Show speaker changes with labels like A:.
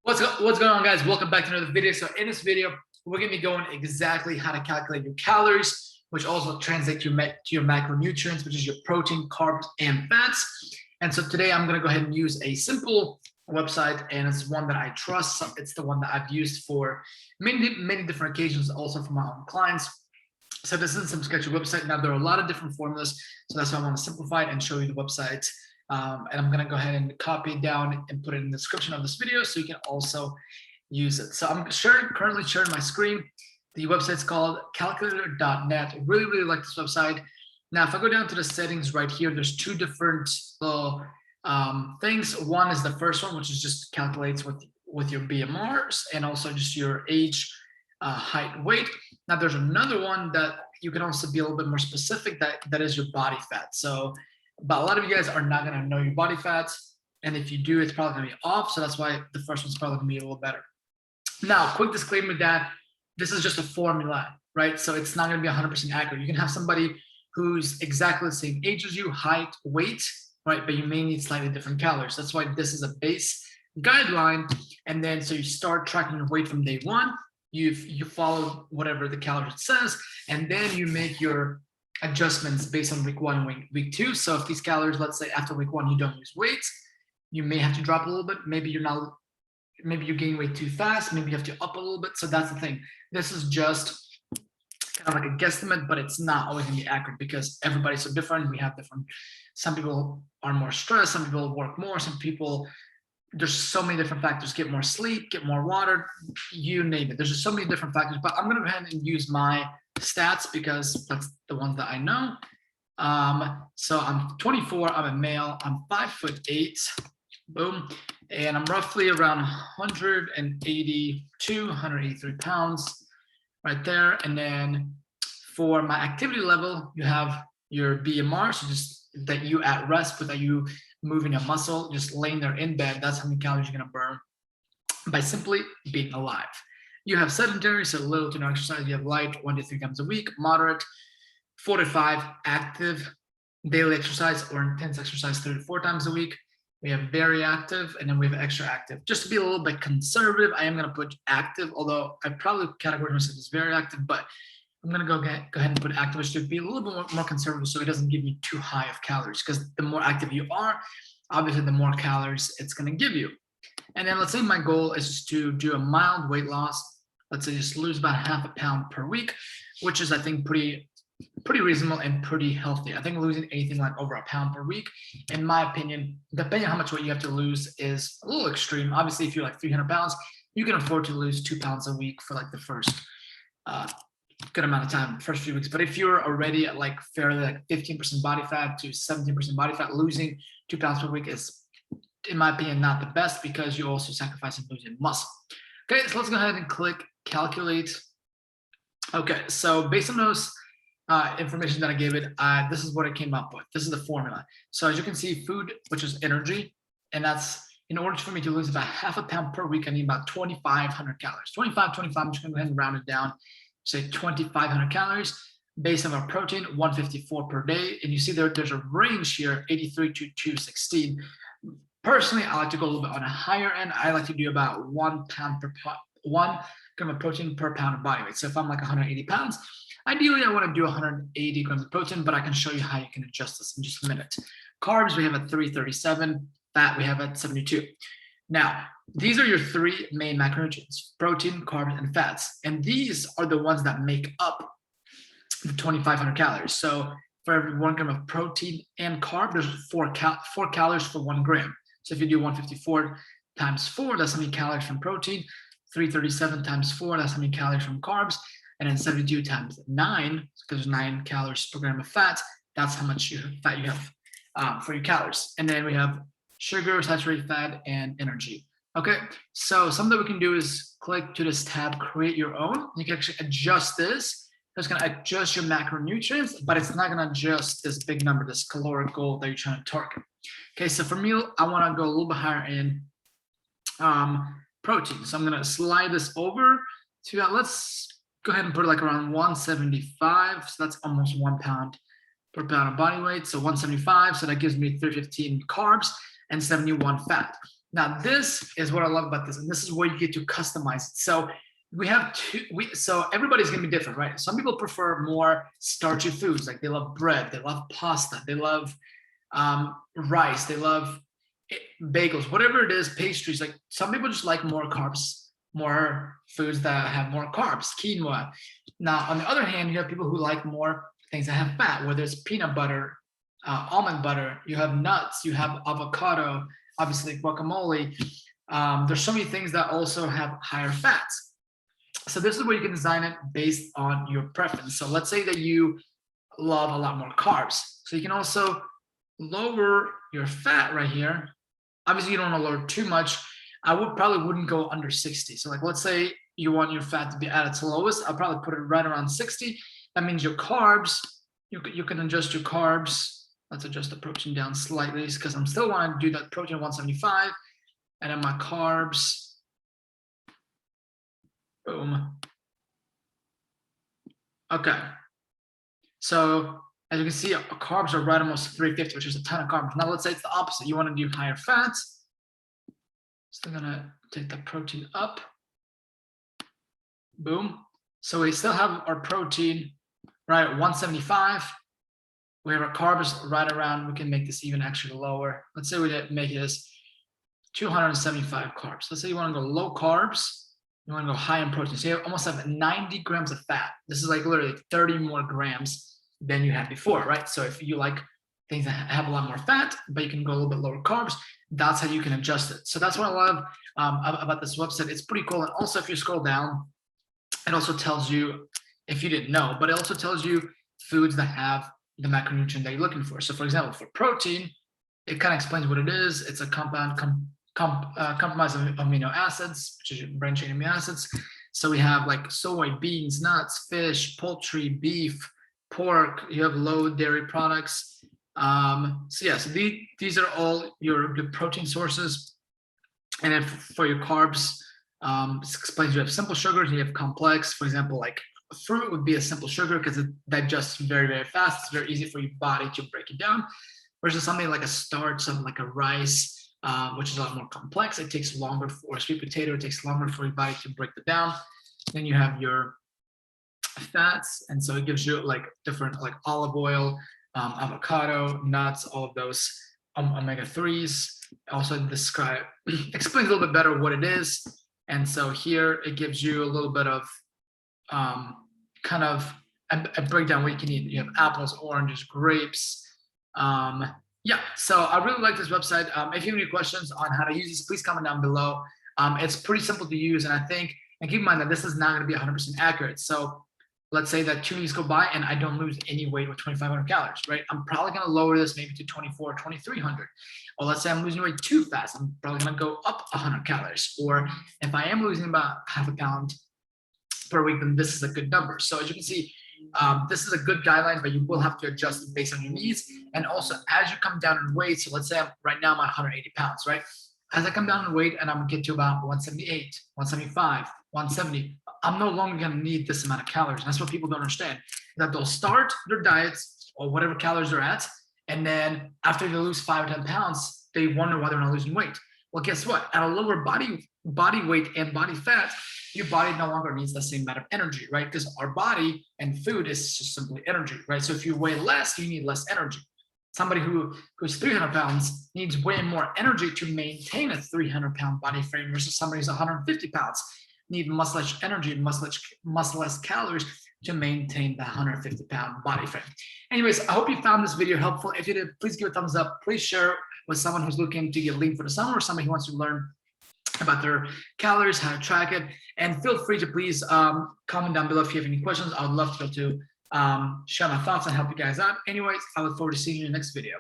A: What's going on, guys? Welcome back to another video. So in this video, we're going to be going exactly how to calculate your calories, which also translate to your macronutrients, which is your protein, carbs, and fats. And so today I'm going to go ahead and use a simple website, and it's one that I trust. It's the one that I've used for many different occasions, also for my own clients. So this is some sketchy website. Now there are a lot of different formulas, so that's why I want to simplify it and show you the website. And I'm going to go ahead and copy it down and put it in the description of this video so you can also use it. So I'm currently sharing my screen. The website's called calculator.net. Really like this website. Now, if I go down to the settings right here, there's two different things. One is the first one, which is just calculates with your BMRs and also just your age, height, weight. Now, there's another one that you can also be a little bit more specific, that is your body fat. But a lot of you guys are not going to know your body fats. And if you do, it's probably going to be off. So that's why the first one's probably going to be a little better. Now, quick disclaimer that this is just a formula, right? So it's not going to be 100% accurate. You can have somebody who's exactly the same age as you, height, weight, right? But you may need slightly different calories. That's why this is a base guideline. And then so you start tracking your weight from day one. You follow whatever the calories says, and then you make your adjustments based on week 1 and week 2. So if these calories, let's say after week 1 you don't lose weight, you may have to drop a little bit. Maybe you gain weight too fast. Maybe you have to up a little bit. So that's the thing. This is just kind of like a guesstimate, but it's not always going to be accurate because everybody's so different. We have different. Some people are more stressed. Some people work more. Some people. There's so many different factors. Get more sleep. Get more water. You name it. There's just so many different factors. But I'm going to go ahead and use my stats because that's the ones that I know. So I'm 24, I'm a male, I'm 5'8", boom, and I'm roughly around 182, 183 pounds right there. And then for my activity level, you have your BMR, so just that you at rest, but that you moving a muscle, just laying there in bed, that's how many calories you're gonna burn by simply being alive. You have sedentary, so little to no exercise. You have light, 1 to 3 times a week, moderate, 4 to 5, active, daily exercise or intense exercise 3 to 4 times a week. We have very active, and then we have extra active. Just to be a little bit conservative, I am going to put active, although I probably categorize myself as very active, but I'm going to go ahead and put active just to be a little bit more conservative so it doesn't give you too high of calories, because the more active you are, obviously the more calories it's going to give you. And then let's say my goal is just to do a mild weight loss. Let's say just lose about half a pound per week, which is, I think, pretty reasonable and pretty healthy. I think losing anything like over a pound per week, in my opinion, depending on how much weight you have to lose, is a little extreme. Obviously, if you're like 300 pounds, you can afford to lose 2 pounds a week for like the first good amount of time, first few weeks. But if you're already at like fairly like 15% body fat to 17% body fat, losing 2 pounds per week is, in my opinion, not the best, because you also sacrifice and losing muscle. Okay, so let's go ahead and click calculate. Okay, so based on those information that I gave it, this is what it came up with. This is the formula. So as you can see, food, which is energy, and that's, in order for me to lose about half a pound per week, I need about 2,500 calories. 25, I'm just going to go ahead and round it down, say 2,500 calories. Based on our protein, 154 per day. And you see there's a range here, 83 to 216. Personally, I like to go a little bit on a higher end. I like to do about 1 gram of protein per pound of body weight. So if I'm like 180 pounds, ideally I want to do 180 grams of protein, but I can show you how you can adjust this in just a minute. Carbs, we have at 337. Fat, we have at 72. Now, these are your 3 main macronutrients: protein, carbs, and fats. And these are the ones that make up the 2,500 calories. So for every 1 gram of protein and carb, there's 4 calories for 1 gram. So if you do 154 times 4, that's how many calories from protein. 337 times 4, that's how many calories from carbs. And then 72 times 9, because there's 9 calories per gram of fat, that's how much fat you have for your calories. And then we have sugar, saturated fat, and energy. Okay, so something that we can do is click to this tab, create your own. You can actually adjust this. It's going to adjust your macronutrients, but it's not going to adjust this big number, this caloric goal that you're trying to target. Okay, so for me, I want to go a little bit higher in protein. So I'm going to slide this over to, let's go ahead and put it like around 175. So that's almost 1 pound per pound of body weight. So 175. So that gives me 315 carbs and 71 fat. Now, this is what I love about this, and this is where you get to customize it. So we have so everybody's gonna be different, right? Some people prefer more starchy foods, like they love bread, they love pasta, they love rice, they love bagels, whatever it is, pastries. Like some people just like more carbs, more foods that have more carbs, quinoa. Now, on the other hand, you have people who like more things that have fat, whether it's peanut butter, almond butter, you have nuts, you have avocado, obviously guacamole. There's so many things that also have higher fats. So this is where you can design it based on your preference. So let's say that you love a lot more carbs. So you can also lower your fat right here. Obviously, you don't want to lower too much. I wouldn't go under 60. So like, let's say you want your fat to be at its lowest. I'll probably put it right around 60. That means your carbs, you can adjust your carbs. Let's adjust the protein down slightly because I'm still want to do that protein 175. And then my carbs, boom. Okay. So as you can see, carbs are right almost 350, which is a ton of carbs. Now let's say it's the opposite. You want to do higher fats. Still gonna take the protein up. Boom. So we still have our protein right at 175. We have our carbs right around. We can make this even actually lower. Let's say we make it as 275 carbs. Let's say you want to go low carbs. You want to go high in protein. So you almost have 90 grams of fat. This is like literally 30 more grams than you had before, right? So if you like things that have a lot more fat, but you can go a little bit lower carbs, that's how you can adjust it. So that's what I love about this website. It's pretty cool. And also if you scroll down, it also tells you, if you didn't know, but it also tells you foods that have the macronutrient that you're looking for. So for example, for protein, it kind of explains what it is. It's a compound compromise of amino acids, which is branched chain amino acids. So we have like soy, beans, nuts, fish, poultry, beef, pork. You have low dairy products. So yeah, so these are all your protein sources. And then for your carbs, this explains you have simple sugars, you have complex. For example, like fruit would be a simple sugar because it digests very, very fast. It's very easy for your body to break it down. Versus something like a starch, something like a rice, which is a lot more complex. It takes longer for a sweet potato. It takes longer for your body to break it down. Then you have your fats, and so it gives you like different, like olive oil, avocado, nuts, all of those omega-3s. Also explains a little bit better what it is. And so here it gives you a little bit of kind of a breakdown what you can eat. You have apples, oranges, grapes. Yeah, so I really like this website. If you have any questions on how to use this, please comment down below. It's pretty simple to use, and I think, and keep in mind that this is not going to be 100% accurate. So let's say that 2 weeks go by and I don't lose any weight with 2,500 calories, right? I'm probably going to lower this maybe to 2,400, 2,300. Or let's say I'm losing weight too fast. I'm probably going to go up 100 calories. Or if I am losing about half a pound per week, then this is a good number. So as you can see, this is a good guideline, but you will have to adjust it based on your needs. And also as you come down in weight, so let's say right now I'm at 180 pounds, right? As I come down in weight and I'm gonna get to about 178, 175, 170, I'm no longer gonna need this amount of calories. And that's what people don't understand, that they'll start their diets or whatever calories they're at, and then after they lose 5 or 10 pounds, they wonder why they're not losing weight. Well, guess what? At a lower body weight and body fat, your body no longer needs the same amount of energy, right? Because our body and food is just simply energy, right? So if you weigh less, you need less energy. Somebody who's 300 pounds needs way more energy to maintain a 300-pound body frame versus somebody who's 150 pounds need much less energy, much less calories to maintain the 150-pound body frame. Anyways, I hope you found this video helpful. If you did, please give it a thumbs up. Please share with someone who's looking to get lean for the summer or somebody who wants to learn about their calories, how to track it. And feel free to please comment down below if you have any questions. I would love to be able to share my thoughts and help you guys out. Anyways, I look forward to seeing you in the next video.